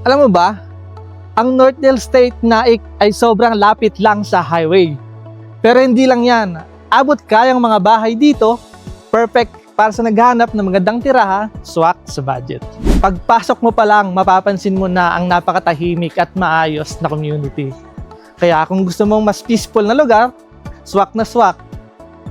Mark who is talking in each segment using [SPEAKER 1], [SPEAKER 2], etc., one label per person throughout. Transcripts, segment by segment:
[SPEAKER 1] Alam mo ba, ang Northdale State Naik ay sobrang lapit lang sa highway. Pero hindi lang yan, abot kayang mga bahay dito, perfect para sa naghahanap ng magandang tirahan, swak sa budget. Pagpasok mo pa lang, mapapansin mo na ang napakatahimik at maayos na community. Kaya kung gusto mong mas peaceful na lugar, swak na swak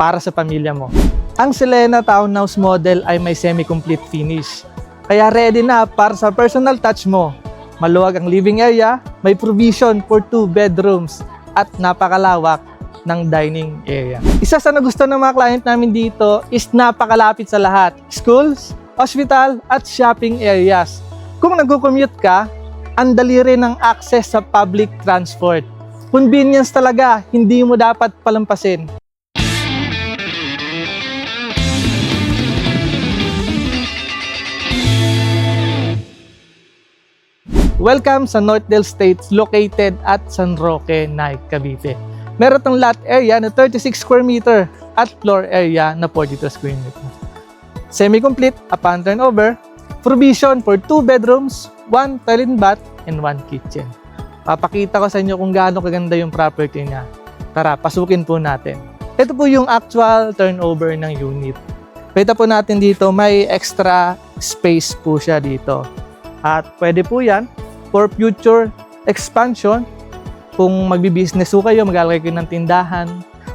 [SPEAKER 1] para sa pamilya mo. Ang Selena Townhouse model ay may semi-complete finish. Kaya ready na para sa personal touch mo. Maluwag ang living area, may provision for 2 bedrooms at napakalawak ng dining area. Isa sa nagustuhan ng mga client namin dito is napakalapit sa lahat. Schools, hospital at shopping areas. Kung nagko-commute ka, ang dali rin ang access sa public transport. Convenience talaga, hindi mo dapat palampasin. Welcome sa Northdale Estates located at San Roque, Naik, Cavite. Meron itong lot area na 36 square meter at floor area na 42 square meter. Semi-complete upon turnover, provision for 2 bedrooms, 1 toilet and bath, and 1 kitchen. Papakita ko sa inyo kung gaano kaganda yung property niya. Tara, pasukin po natin. Ito po yung actual turnover ng unit. Kita po natin dito, may extra space po siya dito. At pwede po yan for future expansion. Kung magbi-business po kayo, mag-alagay kayo ng tindahan,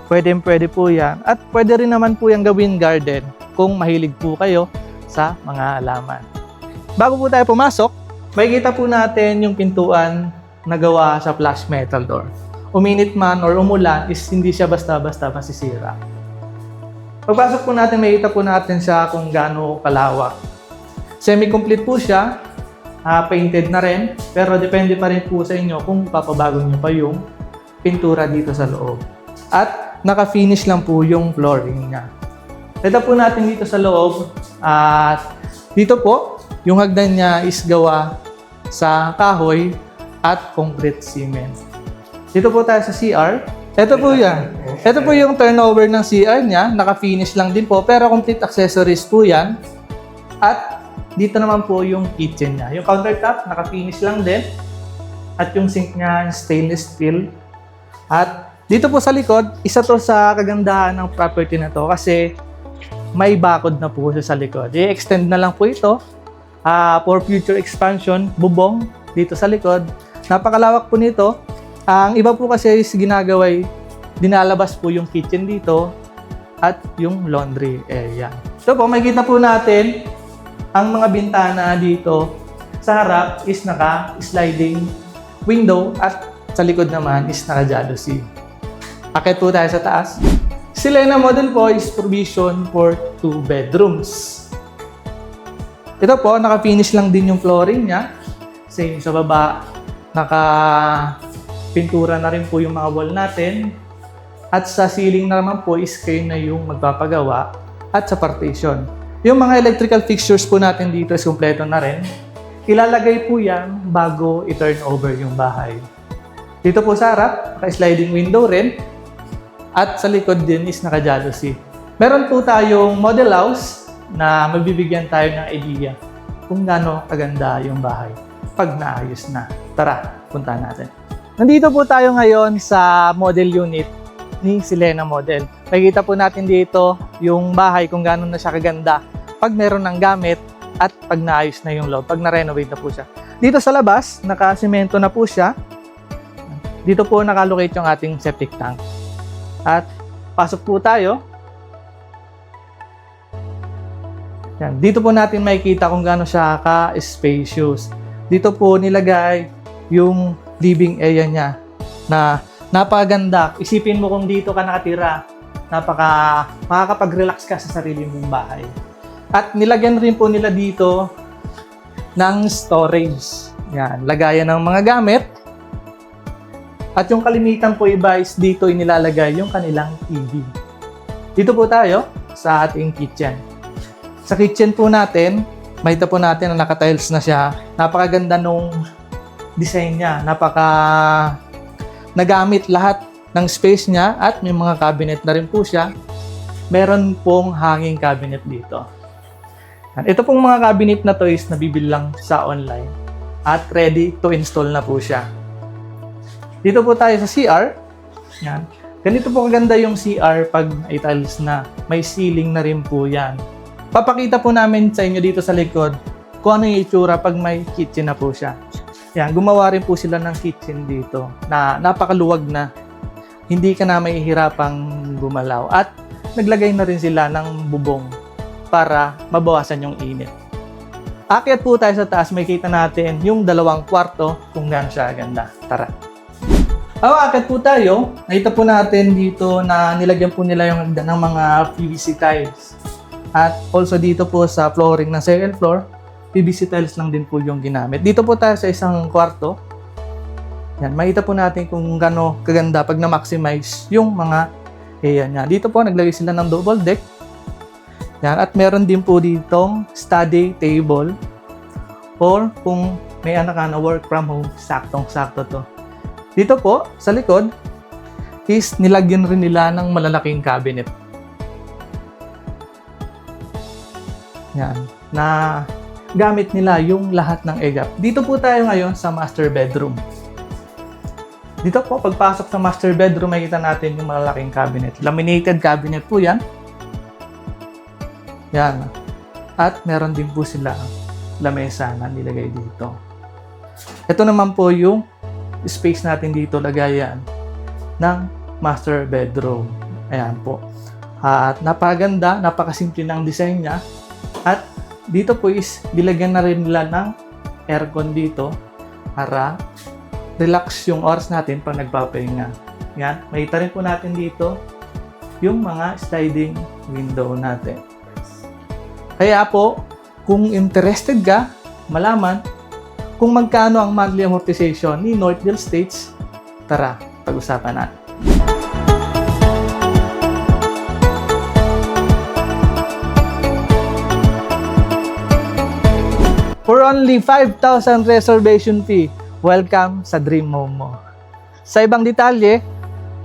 [SPEAKER 1] pwede po yan. At pwede rin naman po yung gawin garden kung mahilig po kayo sa mga halaman. Bago po tayo pumasok, makikita po natin yung pintuan na gawa sa flush metal door. Uminit man or umulan is hindi siya basta-basta masisira. Pagpasok po natin, makikita po natin siya kung gaano kalawak. Semi-complete po siya. Painted na rin, pero depende pa rin po sa inyo kung papabago nyo pa yung pintura dito sa loob. At naka-finish lang po yung flooring niya. Ito po natin dito sa loob, at dito po, yung hagdan niya is gawa sa kahoy at concrete cement. Dito po tayo sa CR. Ito po yan. Ito po yung turnover ng CR niya, naka-finish lang din po, pero complete accessories po yan. At dito naman po yung kitchen niya. Yung countertop, naka-finish lang din. At yung sink niya, stainless steel. At dito po sa likod, isa to sa kagandahan ng property na to kasi may bakod na po siya sa likod. I-extend na lang po ito for future expansion, bubong dito sa likod. Napakalawak po nito. Ang iba po kasi is ginagaway, dinalabas po yung kitchen dito at yung laundry area. So po, makikita po natin ang mga bintana dito sa harap is naka-sliding window at sa likod naman is naka-jalousie. Akit po tayo sa taas. Selena model po is provision for 2 bedrooms. Ito po, naka-finish lang din yung flooring niya. Same sa baba, naka-pintura na rin po yung mga wall natin. At sa ceiling naman po is kayo na yung magpapagawa at sa partition. Yung mga electrical fixtures po natin dito is kompleto na rin. Ilalagay po yan bago i-turn over yung bahay. Dito po sa harap, naka-sliding window rin. At sa likod din is naka-jalousie. Meron po tayong model house na magbibigyan tayo ng idea kung gaano kaganda yung bahay pag naayos na. Tara, punta natin. Nandito po tayo ngayon sa model unit ni Selena Model. Makikita po natin dito yung bahay kung gaano na siya kaganda pag meron ng gamit at pag naayos na yung loob, pag na-renovate na po siya. Dito sa labas, naka-semento na po siya. Dito po nakalocate yung ating septic tank. At pasok po tayo. Yan. Dito po natin makikita kung gaano siya ka-spacious. Dito po nilagay yung living area niya na napakaganda. Isipin mo kung dito ka nakatira, makakapag-relax ka sa sarili mong bahay. At nilagyan rin po nila dito ng storage. Yan, lagayan ng mga gamit. At yung kalimitan po iba is dito inilalagay yung kanilang TV. Dito po tayo sa ating kitchen. Sa kitchen po natin, makita po natin na naka-tiles na siya. Napakaganda nung design niya. Nagamit lahat ng space niya at may mga cabinet na rin po siya. Meron pong hanging cabinet dito. Ito pong mga cabinet na to is nabibili lang sa online. at ready to install na po siya. Dito po tayo sa CR. Yan. Ganito po kaganda yung CR pag may tiles na. May ceiling na rin po yan. Papakita po namin sa inyo dito sa likod kung ano yung itsura pag may kitchen na po siya. Yan, gumawa rin po sila ng kitchen dito na napakaluwag na. Hindi ka na mahihirapang gumalaw. At naglagay na rin sila ng bubong para mabawasan yung init. Akyat po tayo sa taas, may kita natin yung 2 kwarto kung gaano siya ganda. Tara! Akyat po tayo, nakita po natin dito na nilagyan po nila yung ng mga PVC tiles. At also dito po sa flooring ng second floor, PVC tiles lang din po yung ginamit. Dito po tayo sa isang kwarto. Yan, makita po natin kung gaano kaganda pag na-maximize yung mga area niya. Dito po naglagay sila ng double deck. Yan, at meron din po ditong study table or kung may anak ka na work from home, saktong-sakto to. Dito po, sa likod, is nilagyan rin nila ng malalaking cabinet. Yan, na gamit nila yung lahat ng egap. Dito po tayo ngayon sa master bedroom. Dito po, pagpasok sa master bedroom, makita natin yung malalaking cabinet. Laminated cabinet po yan. Yan. At meron din po sila lamesa na nilagay dito. Ito naman po yung space natin dito, lagayan ng master bedroom. Ayan po. At napaganda, napakasimple ng design niya. At dito po is dilagyan na rin nila ng aircon dito para relax yung oras natin pag nagpapahinga. Yan. Makita rin po natin dito yung mga sliding window natin. Kaya po, kung interested ka, malaman kung magkano ang monthly amortization ni Northdale Estates, tara, pag-usapan natin. For only 5,000 reservation fee, welcome sa Dream Home mo. Sa ibang detalye,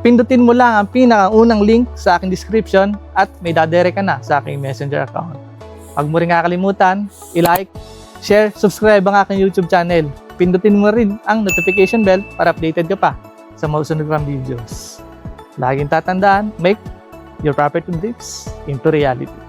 [SPEAKER 1] pindutin mo lang ang pinakaunang link sa aking description at may dadere ka na sa aking messenger account. Huwag mo rin kakalimutan, i-like, share, subscribe ang aking YouTube channel. Pindutin mo rin ang notification bell para updated ka pa sa mga susunod pang videos. Laging tatandaan, make your property dreams into reality.